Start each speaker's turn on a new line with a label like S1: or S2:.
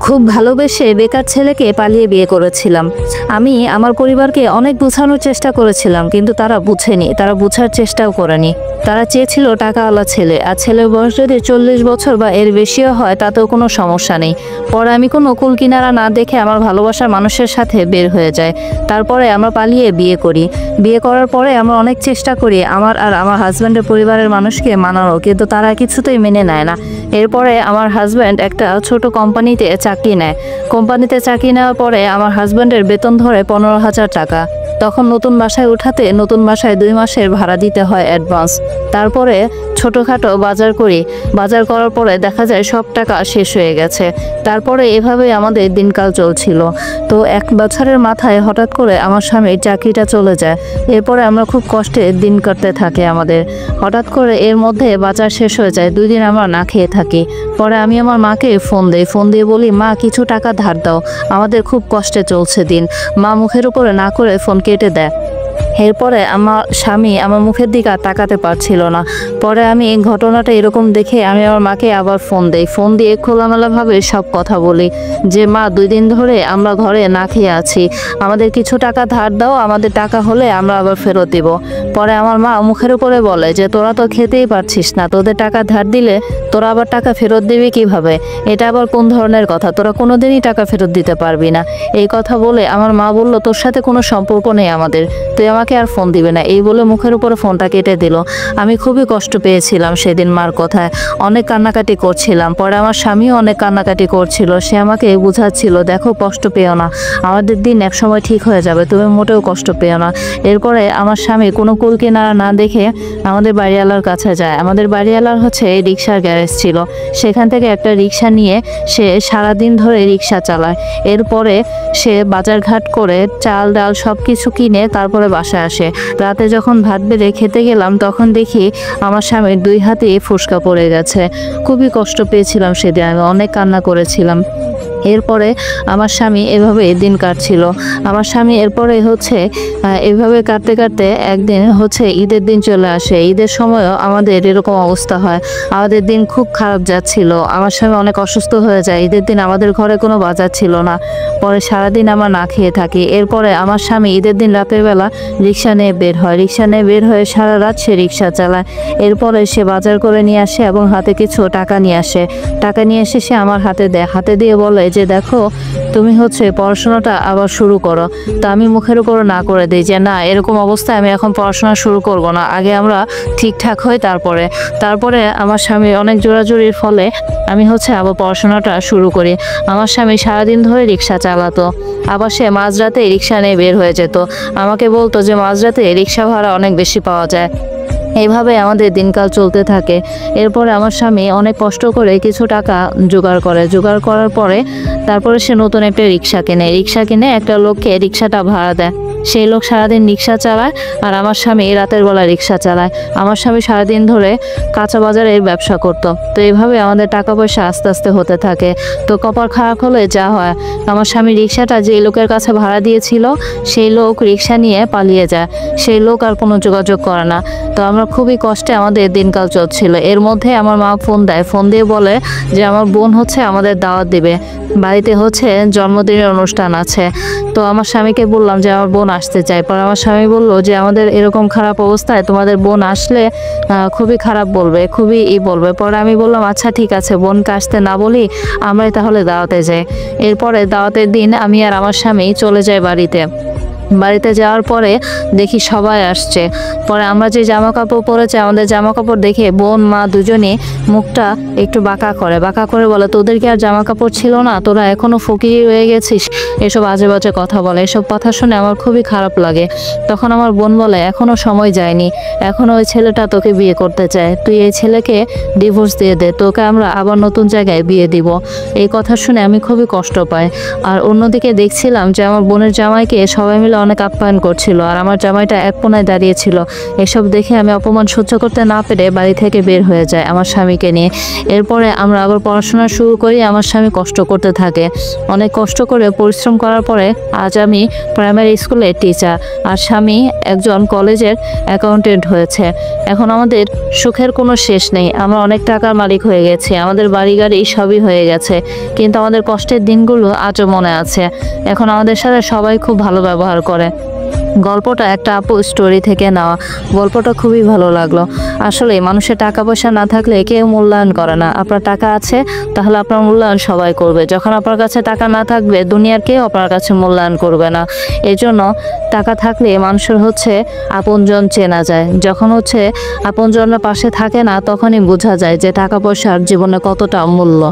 S1: খুব ভালোবেসে বেকার ছেলেকে পালিয়ে বিয়ে করেছিলাম। আমি আমার পরিবারকে অনেক বোঝানোর চেষ্টা করেছিলাম, কিন্তু তারা বুঝেনি, তারা বোঝার চেষ্টাও করেনি। তারা চেয়েছিল টাকাওয়ালা ছেলে, আর ছেলের বয়স যদি 40 বছর বা এর বেশিও হয় তাতেও কোনো সমস্যা নেই। পরে আমি কোনো কুল কিনারা না দেখে আমার ভালোবাসার মানুষের সাথে বের হয়ে যায়। তারপরে আমরা পালিয়ে বিয়ে করি। বিয়ে করার পরে আমরা অনেক চেষ্টা করি আমার আর আমার হাজব্যান্ডের পরিবারের মানুষকে মানানো, কিন্তু তারা কিছুতেই মেনে নেয় না। এরপরে আমার হাজব্যান্ড একটা ছোট কোম্পানিতে চাকরি নেয়। কোম্পানিতে চাকরি নেওয়ার পরে আমার হাজব্যান্ডের বেতন ধরে 15,000 টাকা। তখন নতুন বাসায় উঠাতে নতুন বাসায় 2 মাসের ভাড়া দিতে হয় অ্যাডভান্স। তারপরে ছোটোখাটো বাজার করি। বাজার করার পরে দেখা যায় সব টাকা শেষ হয়ে গেছে। তারপরে এভাবেই আমাদের দিনকাল চলছিল। তো 1 বছরের মাথায় হঠাৎ করে আমার স্বামীর চাকরিটা চলে যায়। এরপরে আমরা খুব কষ্টে দিন কাটতে থাকে আমাদের। হঠাৎ করে এর মধ্যে বাজার শেষ হয়ে যায়, 2 দিন আমরা না খেয়ে থাকি। পরে আমি আমার মাকে ফোন দিয়ে বলি, মা কিছু টাকা ধার দাও, আমাদের খুব কষ্টে চলছে দিন। মা মুখের উপরে না করে ফোন কেটে দেয়। এরপরে আমার স্বামী আমার মুখের দিকে আর তাকাতে পারছিল না। পরে আমি ঘটনাটা এরকম দেখে আমি আমার মাকে আবার ফোন দিয়ে খোলামেলাভাবে সব কথা বলি যে, মা 2 দিন ধরে আমরা ঘরে না খেয়ে আছি, আমাদের কিছু টাকা ধার দাও, আমাদের টাকা হলে আমরা আবার ফেরত দিব। পরে আমার মা মুখের উপরে বলে যে, তোরা তো খেতেই পারছিস না, তোদের টাকা ধার দিলে তোরা আবার টাকা ফেরত দিবি কিভাবে? এটা আবার কোন ধরনের কথা? তোরা কোনোদিনই টাকা ফেরত দিতে পারবি না। এই কথা বলে আমার মা বলল, তোর সাথে কোনো সম্পর্ক নেই আমাদের, তুই আমাকে আর ফোন দিবে না। এই বলে মুখের উপরে ফোনটা কেটে দিল। আমি খুবই কষ্ট পেয়েছিলাম সেদিন মার কথায়, অনেক কান্নাকাটি করছিলাম। পরে আমার স্বামীও অনেক কান্নাকাটি করছিল। সে আমাকে বুঝাচ্ছিল, দেখো কষ্ট পেও না, আমাদের দিন এক সময় ঠিক হয়ে যাবে, তুমি মোটেও কষ্ট পেও না। এরপরে আমার স্বামী কোনো কুল কিনারা না দেখে আমাদের বাড়িওয়ালার কাছে যায়। আমাদের বাড়িওয়ালার হচ্ছে রিক্সার গ্যারেজ ছিল, সেখান থেকে একটা রিক্সা নিয়ে সে সারাদিন ধরে রিক্সা চালায়। এরপরে সে বাজারঘাট করে চাল ডাল সব কিছু কিনে তারপরে বাসায় আসে। রাতে যখন ভাত বেড়ে খেতে গেলাম তখন দেখি আমার স্বামীর 2 হাতে ফোসকা পড়ে গেছে। খুবই কষ্ট পেয়েছিলাম সেদিন, আমি অনেক কান্না করেছিলাম। এরপরে আমার স্বামী এভাবে দিন কাটছিল। আমার স্বামী এরপরে হচ্ছে এভাবে কাটতে কাটতে একদিন হচ্ছে ঈদের দিন চলে আসে। ঈদের সময়ও আমাদের এরকম অবস্থা হয়, আমাদের দিন খুব খারাপ যাচ্ছিল। আমার স্বামী অনেক অসুস্থ হয়ে যায়। ঈদের দিন আমাদের ঘরে কোনো বাজার ছিল না। পরে সারাদিন আমরা না খেয়ে থাকি। এরপরে আমার স্বামী ঈদের দিন রাতের বেলা রিক্সা নিয়ে বের হয়। রিক্সা নিয়ে বের হয়ে সারা রাত সে রিক্সা চালায়। এরপরে সে বাজার করে নিয়ে আসে এবং হাতে কিছু টাকা নিয়ে আসে। টাকা নিয়ে এসে সে আমার হাতে দেয়, হাতে দিয়ে বলে যে, দেখো তুমি হচ্ছে পড়াশোনাটা আবার শুরু করো। তা আমি মুখের উপর না করে দিই যে, না এরকম অবস্থায় আমি এখন পড়াশোনা শুরু করব না, আগে আমরা ঠিকঠাক হই তারপরে আমার স্বামী অনেক জোরাজুরির ফলে আমি হচ্ছে আবার পড়াশোনাটা শুরু করি। আমার স্বামী সারাদিন ধরে রিক্সা চালাতো, আবার সে মাঝরাতে রিক্সা নিয়ে বের হয়ে যেত। আমাকে বলতো যে মাঝরাতে রিক্সা ভাড়া অনেক বেশি পাওয়া যায়। এইভাবে আমাদের দিনকাল চলতে থাকে। এরপরে আমার স্বামী অনেক কষ্ট করে কিছু টাকা জোগাড় করার পরে তারপরে সে নতুন একটা রিক্সা কিনে একটা লোককে রিক্সাটা ভাড়া দেয়। সেই লোক সারাদিন রিক্সা চালায় আর আমার স্বামী রাতের বেলা রিক্সা চালায়। আমার স্বামী সারাদিন ধরে কাঁচা বাজারের ব্যবসা করতো। তো এইভাবে আমাদের টাকা পয়সা আস্তে আস্তে হতে থাকে। তো কপাল খারাপ হলে যা হয়, আমার স্বামী রিক্সাটা যে লোকের কাছে ভাড়া দিয়েছিল সেই লোক রিক্সা নিয়ে পালিয়ে যায়। সেই লোক আর কোনো যোগাযোগ করে না। তো আমরা খুবই কষ্টে আমাদের দিনকাল চলছিল। এর মধ্যে আমার মা ফোন দিয়ে বলে যে, আমার বোন হচ্ছে আমাদের দাওয়াত দিবে, বাড়িতে হচ্ছে জন্মদিনের অনুষ্ঠান আছে। তো আমার স্বামীকে বললাম যে আমার বোন আসতে চাই। পরে আমার স্বামী বললো যে, আমাদের এরকম খারাপ অবস্থায় তোমাদের বোন আসলে খুবই খারাপ বলবে, খুবই বলবে। পরে আমি বললাম, আচ্ছা ঠিক আছে, বোনকে আসতে না বলি, আমরাই তাহলে দাওয়াতে যাই। এরপরে দাওয়াতের দিন আমি আর আমার স্বামী চলে যাই বাড়িতে যাওয়ার পরে দেখি সবাই আসছে। পরে আমরা যে জামা কাপড় পরেছি, আমাদের জামা কাপড় দেখে বোন মা দুজনে মুখটা একটু বাঁকা করে বলে, তোদের কি আর জামা কাপড় ছিল না, তোরা এখনো ফকির হয়ে গেছিস, এসব আজে বাজে কথা বলে। এসব কথা শুনে আমার খুবই খারাপ লাগে। তখন আমার বোন বলে, এখনো সময় যায়নি, এখনো ওই ছেলেটা তোকে বিয়ে করতে চায়, তুই এই ছেলেকে ডিভোর্স দিয়ে দে, তোকে আমরা আবার নতুন জায়গায় বিয়ে দিব। এই কথা শুনে আমি খুবই কষ্ট পাই। আর অন্যদিকে দেখছিলাম যে আমার বোনের জামাইকে সবাই মিলে ছেলে অনেক আপ্যায়ন করছিল আর আমার জামাইটা এক কোনায় দাঁড়িয়েছিল। এসব দেখে আমি অপমান সহ্য করতে না পেরে বাড়ি থেকে বের হয়ে যায় আমার স্বামীকে নিয়ে। এরপরে আমরা আবার পড়াশোনা শুরু করি। আমার স্বামী কষ্ট করতে থাকে, অনেক কষ্ট করে পরিশ্রম করার পরে আজ আমি প্রাইমারি স্কুলের টিচার আর স্বামী একজন কলেজের অ্যাকাউন্টেন্ট হয়েছে। এখন আমাদের সুখের কোনো শেষ নেই, আমরা অনেক টাকার মালিক হয়ে গেছি, আমাদের বাড়ি গাড়ি সবই হয়ে গেছে, কিন্তু আমাদের কষ্টের দিনগুলো আজও মনে আছে। এখন আমাদের সাথে সবাই খুব ভালো ব্যবহার করে। গল্পটা একটা আপু স্টোরি থেকে নেওয়া, গল্পটা খুবই ভালো লাগলো। আসলে মানুষের টাকা পয়সা না থাকলে কেউ মূল্যায়ন করে না। আপনার টাকা আছে তাহলে আপনার মূল্যায়ন সবাই করবে, যখন আপনার কাছে টাকা না থাকবে দুনিয়ার কেউ আপনার কাছে মূল্যায়ন করবে না। এই জন্য টাকা থাকলে মানুষের আপনজন চেনা যায়, যখন আপনজনের পাশে থাকে না তখনই বোঝা যায় যে টাকা পয়সার জীবনে কতটা মূল্য।